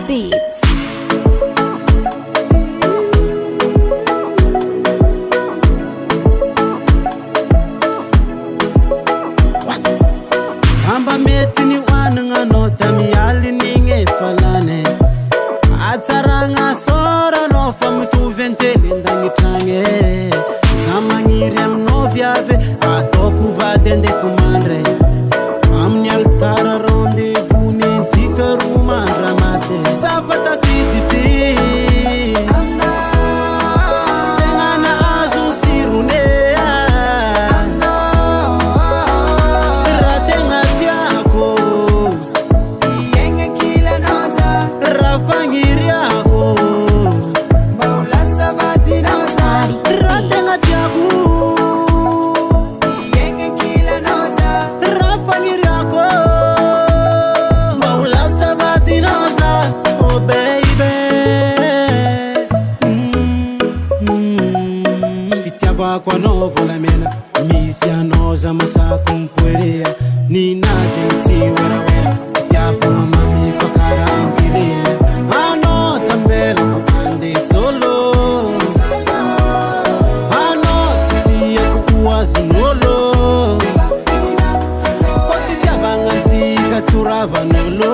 Beats. Kamba metini wananga nota miali ninge falane Ataranga sora no famutu venceli ndani trange Samangiriam no viave atoku vadende fumandre Amni altara ronde vuni ntika ruma ramate Zafata viditi Tengana azu sirune Kwa novo la mena misia noza masako mpwerea ni nazi mti wera wera fitiapo mami fakara ambirea ano tambela kupande solo ano titia kukuwa zinolo kwa titia vanganzi katura vanolo